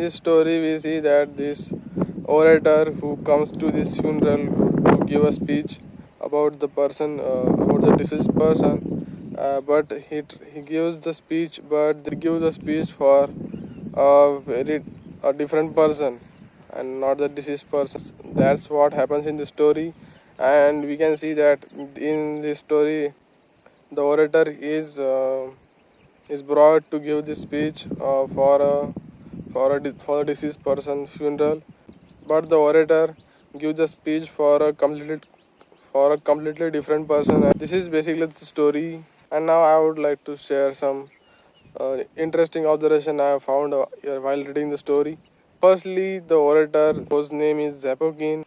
this story we see that this orator who comes to this funeral to give a speech about the person, about the deceased person, but he gives the speech, but they give the speech for a different person and not the deceased person. That's what happens in the story, and we can see that in this story the orator is brought to give this speech for a deceased person funeral, but the orator gives the speech for a completely different person. And this is basically the story. And now I would like to share some interesting observation I have found while reading the story. Firstly, the orator, whose name is Zapokin,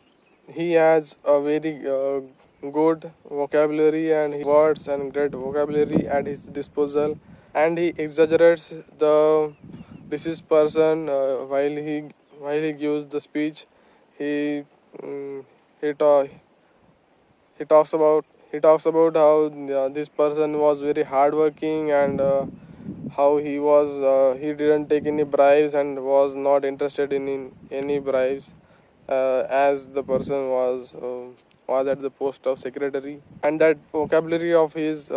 he has a very good vocabulary and words and great vocabulary at his disposal, and he exaggerates the deceased person while he gives the speech. He mm, he, ta- he talks about how this person was very hardworking, and how he didn't take any bribes and was not interested in any bribes, as the person was at the post of secretary. And that vocabulary of his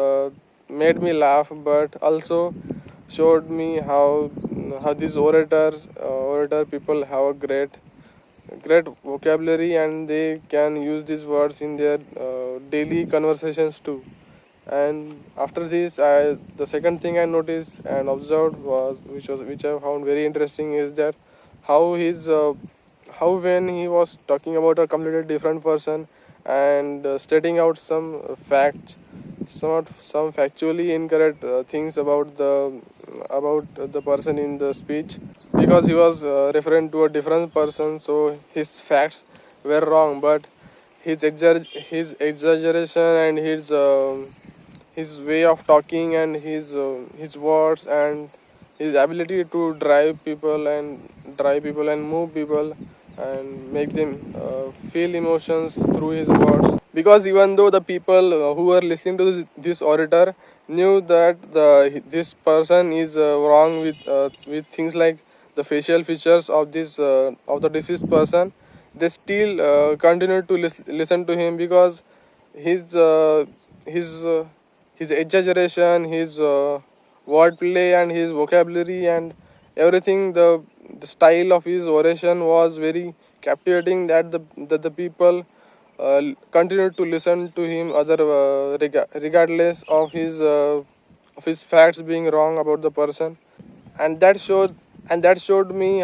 made me laugh, but also showed me how these orator people have a great vocabulary, and they can use these words in their daily conversations too. And after this, the second thing I noticed and observed which I found very interesting is that how his how when he was talking about a completely different person and stating out some factually incorrect things about the person in the speech, because he was referring to a different person, so his facts were wrong, but his exaggeration and his way of talking and his words and his ability to drive people and move people and make them feel emotions through his words. Because even though the people who were listening to this orator knew that this person is wrong with things like the facial features of the deceased person, they still continued to listen to him, because his uh, his uh, his exaggeration, his wordplay, and his vocabulary and everything, the style of his oration was very captivating, that the people continued to listen to him regardless of his facts being wrong about the person. And that showed me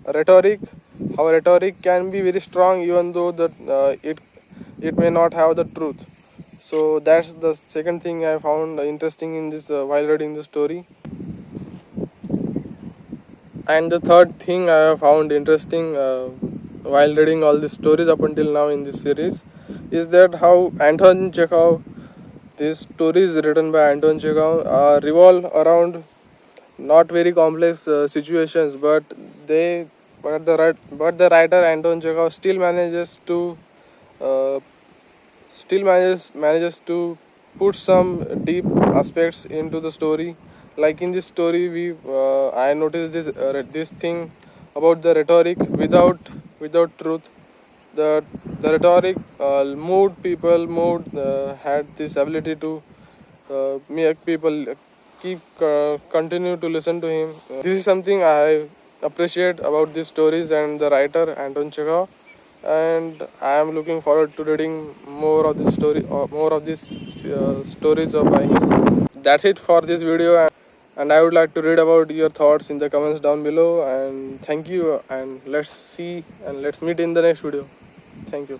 rhetoric how rhetoric can be very strong, even though it may not have the truth. So that's the second thing I found interesting in this while reading the story. And the third thing I have found interesting while reading all the stories up until now in this series is that how Anton Chekhov, these stories written by Anton Chekhov, revolve around not very complex situations, they but the writer Anton Chekhov uh, still manages to put some deep aspects into the story. Like in this story, we I noticed this thing about the rhetoric without truth. The rhetoric had this ability to make people continue to listen to him. This is something I appreciate about these stories and the writer Anton Chekhov, and I am looking forward to reading more of these stories by him. That's it for this video, and I would like to read about your thoughts in the comments down below. And thank you, and let's meet in the next video. Thank you.